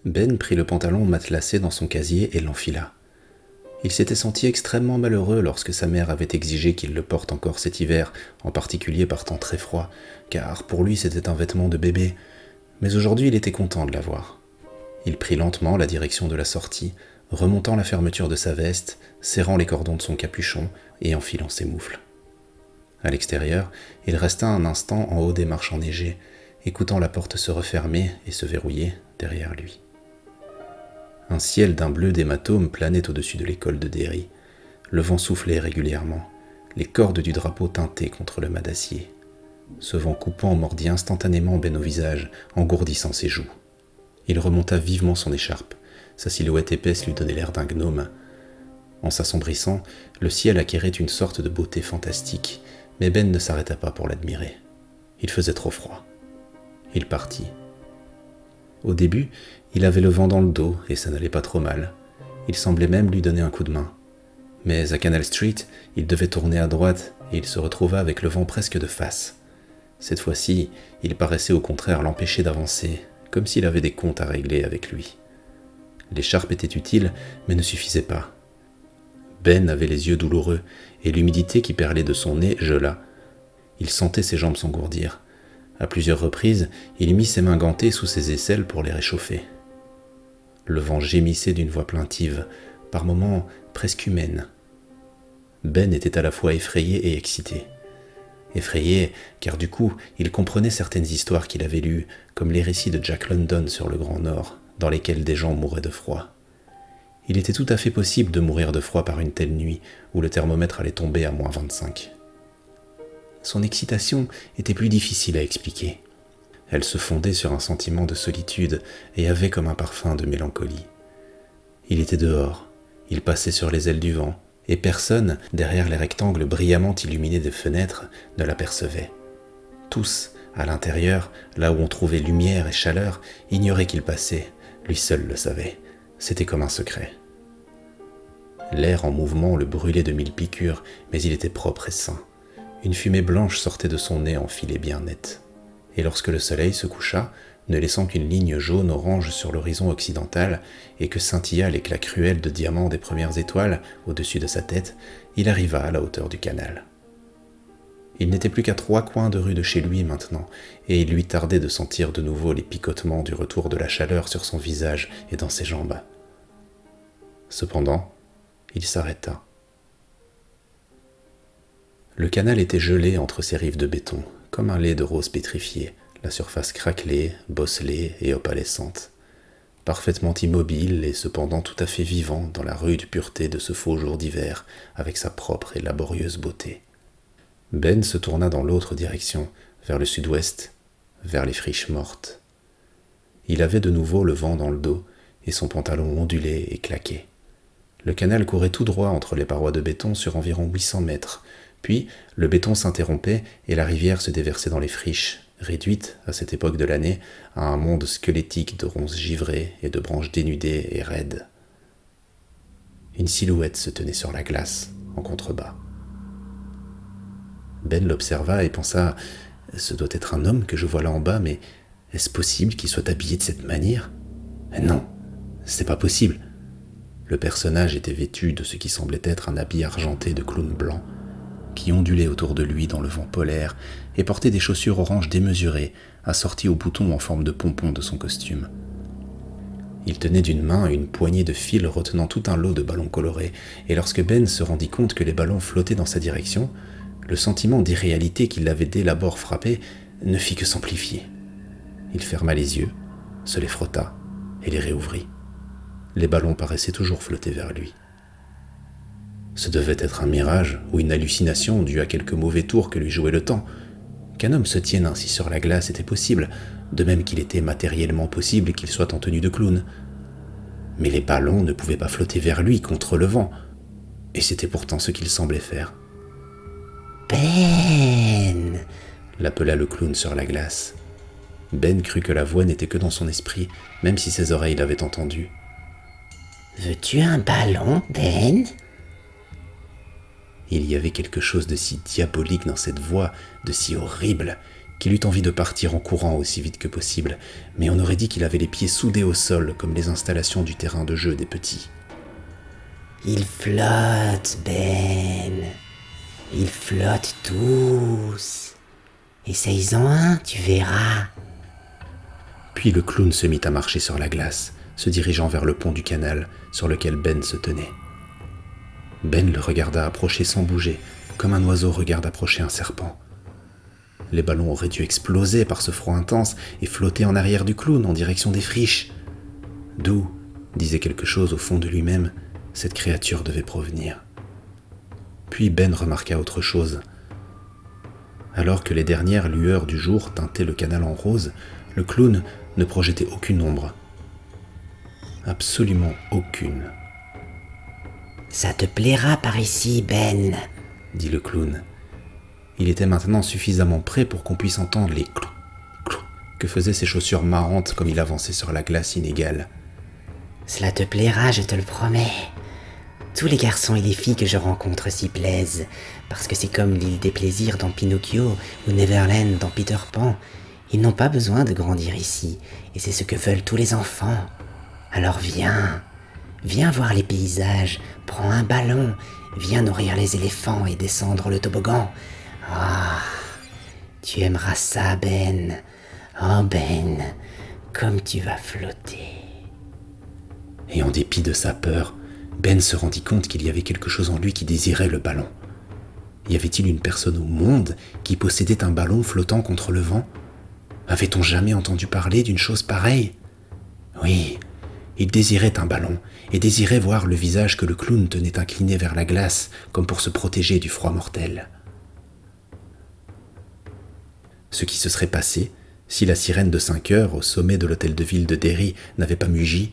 Ben prit le pantalon matelassé dans son casier et l'enfila. Il s'était senti extrêmement malheureux lorsque sa mère avait exigé qu'il le porte encore cet hiver, en particulier par temps très froid, car pour lui c'était un vêtement de bébé, mais aujourd'hui il était content de l'avoir. Il prit lentement la direction de la sortie, remontant la fermeture de sa veste, serrant les cordons de son capuchon et enfilant ses moufles. À l'extérieur, il resta un instant en haut des marches enneigées, écoutant la porte se refermer et se verrouiller derrière lui. Un ciel d'un bleu d'hématome planait au-dessus de l'école de Derry. Le vent soufflait régulièrement. Les cordes du drapeau tintaient contre le mât d'acier. Ce vent coupant mordit instantanément Ben au visage, engourdissant ses joues. Il remonta vivement son écharpe. Sa silhouette épaisse lui donnait l'air d'un gnome. En s'assombrissant, le ciel acquérait une sorte de beauté fantastique, mais Ben ne s'arrêta pas pour l'admirer. Il faisait trop froid. Il partit. Au début, il avait le vent dans le dos et ça n'allait pas trop mal. Il semblait même lui donner un coup de main. Mais à Canal Street, il devait tourner à droite et il se retrouva avec le vent presque de face. Cette fois-ci, il paraissait au contraire l'empêcher d'avancer, comme s'il avait des comptes à régler avec lui. L'écharpe était utile, mais ne suffisait pas. Ben avait les yeux douloureux et l'humidité qui perlait de son nez gela. Il sentait ses jambes s'engourdir. À plusieurs reprises, il mit ses mains gantées sous ses aisselles pour les réchauffer. Le vent gémissait d'une voix plaintive, par moments presque humaine. Ben était à la fois effrayé et excité. Effrayé, car du coup, il comprenait certaines histoires qu'il avait lues, comme les récits de Jack London sur le Grand Nord, dans lesquels des gens mouraient de froid. Il était tout à fait possible de mourir de froid par une telle nuit, où le thermomètre allait tomber à moins 25. Son excitation était plus difficile à expliquer. Elle se fondait sur un sentiment de solitude et avait comme un parfum de mélancolie. Il était dehors, il passait sur les ailes du vent, et personne, derrière les rectangles brillamment illuminés des fenêtres, ne l'apercevait. Tous, à l'intérieur, là où on trouvait lumière et chaleur, ignoraient qu'il passait, lui seul le savait. C'était comme un secret. L'air en mouvement le brûlait de 1000 piqûres, mais il était propre et sain. Une fumée blanche sortait de son nez enfilé bien net. Et lorsque le soleil se coucha, ne laissant qu'une ligne jaune-orange sur l'horizon occidental et que scintilla l'éclat cruel de diamant des premières étoiles au-dessus de sa tête, il arriva à la hauteur du canal. Il n'était plus qu'à 3 coins de rue de chez lui maintenant, et il lui tardait de sentir de nouveau les picotements du retour de la chaleur sur son visage et dans ses jambes. Cependant, il s'arrêta. Le canal était gelé entre ses rives de béton, comme un lait de rose pétrifié, la surface craquelée, bosselée et opalescente. Parfaitement immobile et cependant tout à fait vivant dans la rude pureté de ce faux jour d'hiver, avec sa propre et laborieuse beauté. Ben se tourna dans l'autre direction, vers le sud-ouest, vers les friches mortes. Il avait de nouveau le vent dans le dos, et son pantalon ondulait et claquait. Le canal courait tout droit entre les parois de béton sur environ 800 mètres, puis le béton s'interrompait et la rivière se déversait dans les friches, réduite, à cette époque de l'année, à un monde squelettique de ronces givrées et de branches dénudées et raides. Une silhouette se tenait sur la glace, en contrebas. Ben l'observa et pensa « Ce doit être un homme que je vois là en bas, mais est-ce possible qu'il soit habillé de cette manière ?» Non, c'est pas possible. Le personnage était vêtu de ce qui semblait être un habit argenté de clown blanc, qui ondulait autour de lui dans le vent polaire et portait des chaussures orange démesurées, assorties aux boutons en forme de pompons de son costume. Il tenait d'une main une poignée de fils retenant tout un lot de ballons colorés, et lorsque Ben se rendit compte que les ballons flottaient dans sa direction, le sentiment d'irréalité qui l'avait dès l'abord frappé ne fit que s'amplifier. Il ferma les yeux, se les frotta et les réouvrit. Les ballons paraissaient toujours flotter vers lui. Ce devait être un mirage ou une hallucination due à quelque mauvais tour que lui jouait le temps. Qu'un homme se tienne ainsi sur la glace était possible, de même qu'il était matériellement possible qu'il soit en tenue de clown. Mais les ballons ne pouvaient pas flotter vers lui contre le vent, et c'était pourtant ce qu'il semblait faire. « Ben !» l'appela le clown sur la glace. Ben crut que la voix n'était que dans son esprit, même si ses oreilles l'avaient entendu. « Veux-tu un ballon, Ben ?» Il y avait quelque chose de si diabolique dans cette voix, de si horrible, qu'il eut envie de partir en courant aussi vite que possible, mais on aurait dit qu'il avait les pieds soudés au sol comme les installations du terrain de jeu des petits. « Ils flottent, Ben. Ils flottent tous. Essaye-en un, tu verras. » Puis le clown se mit à marcher sur la glace, se dirigeant vers le pont du canal sur lequel Ben se tenait. Ben le regarda approcher sans bouger, comme un oiseau regarde approcher un serpent. Les ballons auraient dû exploser par ce froid intense et flotter en arrière du clown en direction des friches. D'où, disait quelque chose au fond de lui-même, cette créature devait provenir. Puis Ben remarqua autre chose. Alors que les dernières lueurs du jour teintaient le canal en rose, le clown ne projetait aucune ombre. Absolument aucune. « Ça te plaira par ici, Ben, » dit le clown. Il était maintenant suffisamment près pour qu'on puisse entendre les clous, clous que faisaient ses chaussures marrantes comme il avançait sur la glace inégale. « Cela te plaira, je te le promets. Tous les garçons et les filles que je rencontre s'y plaisent, parce que c'est comme l'île des plaisirs dans Pinocchio ou Neverland dans Peter Pan. Ils n'ont pas besoin de grandir ici, et c'est ce que veulent tous les enfants. Alors viens voir les paysages, prends un ballon, viens nourrir les éléphants et descendre le toboggan. Ah, tu aimeras ça, Ben. Oh, Ben, comme tu vas flotter. » Et en dépit de sa peur, Ben se rendit compte qu'il y avait quelque chose en lui qui désirait le ballon. Y avait-il une personne au monde qui possédait un ballon flottant contre le vent ? Avait-on jamais entendu parler d'une chose pareille ? Oui, il désirait un ballon et désirait voir le visage que le clown tenait incliné vers la glace comme pour se protéger du froid mortel. Ce qui se serait passé si la sirène de 5 heures au sommet de l'hôtel de ville de Derry n'avait pas mugi,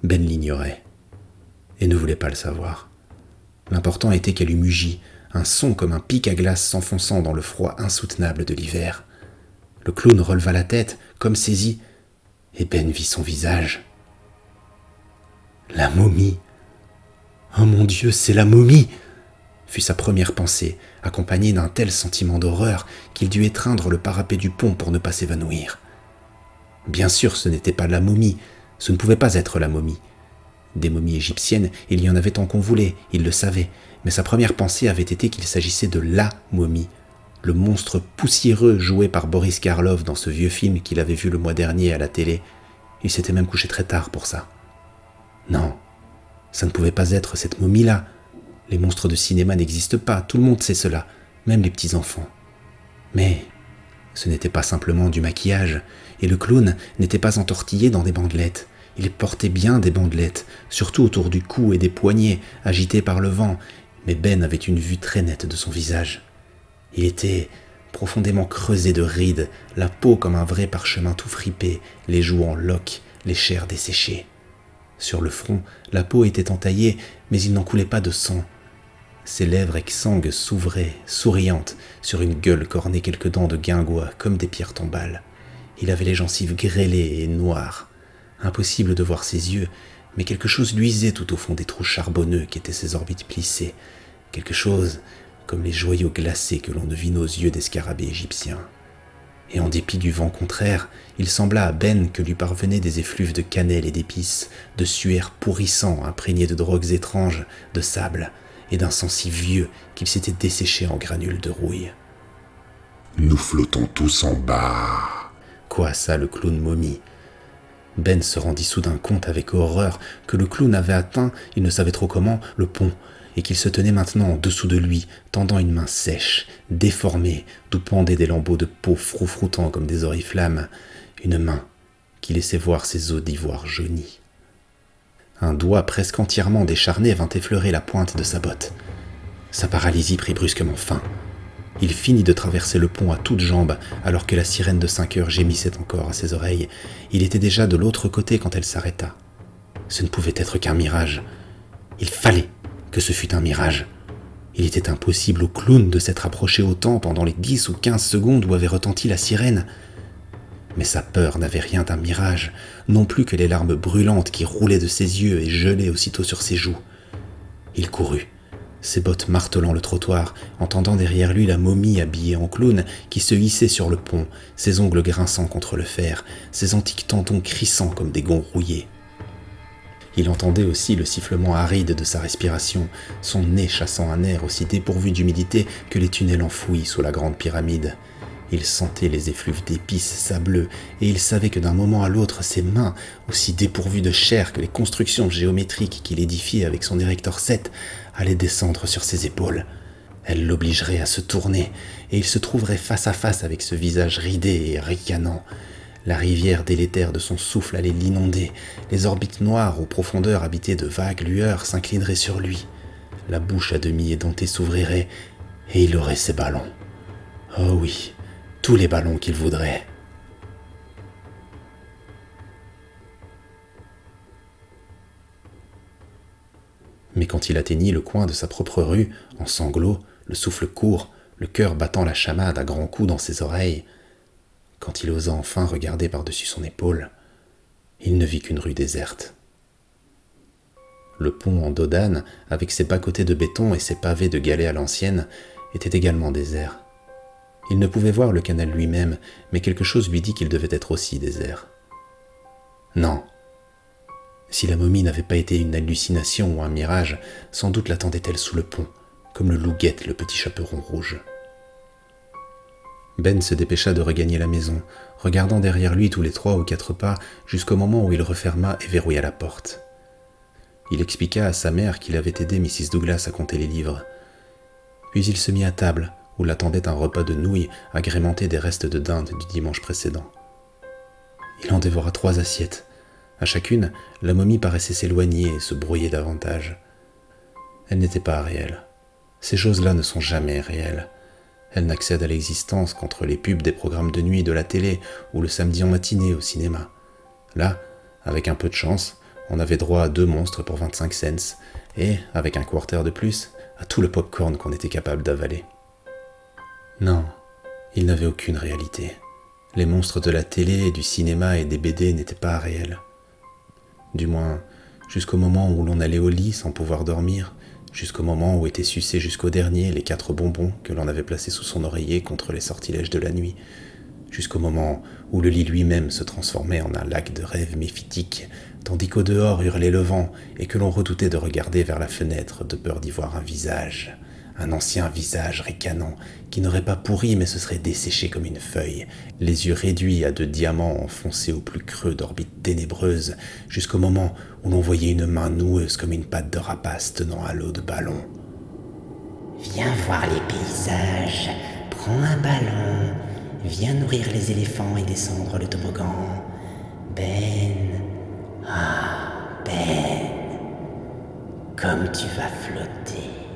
Ben l'ignorait et ne voulait pas le savoir. L'important était qu'elle eût mugi, un son comme un pic à glace s'enfonçant dans le froid insoutenable de l'hiver. Le clown releva la tête, comme saisi, et Ben vit son visage. La momie. Oh mon Dieu, c'est la momie, fut sa première pensée, accompagnée d'un tel sentiment d'horreur qu'il dut étreindre le parapet du pont pour ne pas s'évanouir. Bien sûr, ce n'était pas la momie, ce ne pouvait pas être la momie. Des momies égyptiennes, il y en avait tant qu'on voulait, il le savait, mais sa première pensée avait été qu'il s'agissait de la momie, le monstre poussiéreux joué par Boris Karloff dans ce vieux film qu'il avait vu le mois dernier à la télé. Il s'était même couché très tard pour ça. Non, ça ne pouvait pas être cette momie-là. Les monstres de cinéma n'existent pas, tout le monde sait cela, même les petits-enfants. Mais ce n'était pas simplement du maquillage, et le clown n'était pas entortillé dans des bandelettes. Il portait bien des bandelettes, surtout autour du cou et des poignets, agités par le vent, mais Ben avait une vue très nette de son visage. Il était profondément creusé de rides, la peau comme un vrai parchemin tout fripé, les joues en loques, les chairs desséchées. Sur le front, la peau était entaillée, mais il n'en coulait pas de sang. Ses lèvres exsangues s'ouvraient, souriantes, sur une gueule cornée quelques dents de guingois, comme des pierres tombales. Il avait les gencives grêlées et noires. Impossible de voir ses yeux, mais quelque chose luisait tout au fond des trous charbonneux qu'étaient ses orbites plissées. Quelque chose comme les joyaux glacés que l'on devine aux yeux des scarabées égyptiens. Et en dépit du vent contraire, il sembla à Ben que lui parvenaient des effluves de cannelle et d'épices, de suaire pourrissant imprégné de drogues étranges, de sable, et d'un sang si vieux qu'il s'était desséché en granules de rouille. « Nous flottons tous en bas !» coassa le clown momie. Ben se rendit soudain compte avec horreur que le clown avait atteint, il ne savait trop comment, le pont, et qu'il se tenait maintenant en dessous de lui, tendant une main sèche, déformée, d'où pendaient des lambeaux de peau froufroutant comme des oriflammes, une main qui laissait voir ses os d'ivoire jaunis. Un doigt presque entièrement décharné vint effleurer la pointe de sa botte. Sa paralysie prit brusquement fin. Il finit de traverser le pont à toutes jambes, alors que la sirène de 5 heures gémissait encore à ses oreilles. Il était déjà de l'autre côté quand elle s'arrêta. Ce ne pouvait être qu'un mirage. Il fallait que ce fût un mirage. Il était impossible au clown de s'être approché autant pendant les 10 ou 15 secondes où avait retenti la sirène. Mais sa peur n'avait rien d'un mirage, non plus que les larmes brûlantes qui roulaient de ses yeux et gelaient aussitôt sur ses joues. Il courut, ses bottes martelant le trottoir, entendant derrière lui la momie habillée en clown qui se hissait sur le pont, ses ongles grinçant contre le fer, ses antiques tendons crissant comme des gonds rouillés. Il entendait aussi le sifflement aride de sa respiration, son nez chassant un air aussi dépourvu d'humidité que les tunnels enfouis sous la grande pyramide. Il sentait les effluves d'épices sableux, et il savait que d'un moment à l'autre, ses mains, aussi dépourvues de chair que les constructions géométriques qu'il édifiait avec son érector 7, allaient descendre sur ses épaules. Elle l'obligerait à se tourner, et il se trouverait face à face avec ce visage ridé et ricanant. La rivière délétère de son souffle allait l'inonder, les orbites noires aux profondeurs habitées de vagues lueurs s'inclineraient sur lui. La bouche à demi édentée s'ouvrirait, et il aurait ses ballons. Oh oui, tous les ballons qu'il voudrait. Mais quand il atteignit le coin de sa propre rue, en sanglots, le souffle court, le cœur battant la chamade à grands coups dans ses oreilles, quand il osa enfin regarder par-dessus son épaule, il ne vit qu'une rue déserte. Le pont en dos d'âne, avec ses bas-côtés de béton et ses pavés de galets à l'ancienne, était également désert. Il ne pouvait voir le canal lui-même, mais quelque chose lui dit qu'il devait être aussi désert. Non. Si la momie n'avait pas été une hallucination ou un mirage, sans doute l'attendait-elle sous le pont, comme le loup guette le petit chaperon rouge. Ben se dépêcha de regagner la maison, regardant derrière lui tous les 3 ou 4 pas jusqu'au moment où il referma et verrouilla la porte. Il expliqua à sa mère qu'il avait aidé Mrs. Douglas à compter les livres. Puis il se mit à table, où l'attendait un repas de nouilles agrémenté des restes de dinde du dimanche précédent. Il en dévora 3 assiettes. À chacune, la momie paraissait s'éloigner et se brouiller davantage. Elle n'était pas réelle. Ces choses-là ne sont jamais réelles. Elles n'accèdent à l'existence qu'entre les pubs des programmes de nuit de la télé ou le samedi en matinée au cinéma. Là, avec un peu de chance, on avait droit à 2 monstres pour 25 cents et, avec un quarter de plus, à tout le pop-corn qu'on était capable d'avaler. Non, il n'avait aucune réalité. Les monstres de la télé et du cinéma et des BD n'étaient pas réels. Du moins, jusqu'au moment où l'on allait au lit sans pouvoir dormir, jusqu'au moment où étaient sucés jusqu'au dernier les 4 bonbons que l'on avait placés sous son oreiller contre les sortilèges de la nuit, jusqu'au moment où le lit lui-même se transformait en un lac de rêves méphitiques, tandis qu'au dehors hurlait le vent et que l'on redoutait de regarder vers la fenêtre de peur d'y voir un visage, un ancien visage ricanant qui n'aurait pas pourri mais se serait desséché comme une feuille, les yeux réduits à de diamants enfoncés au plus creux d'orbites ténébreuses, jusqu'au moment où l'on voyait une main noueuse comme une patte de rapace tenant un lot de ballons. Viens voir les paysages, prends un ballon, viens nourrir les éléphants et descendre le toboggan. Ben, ah, Ben, comme tu vas flotter.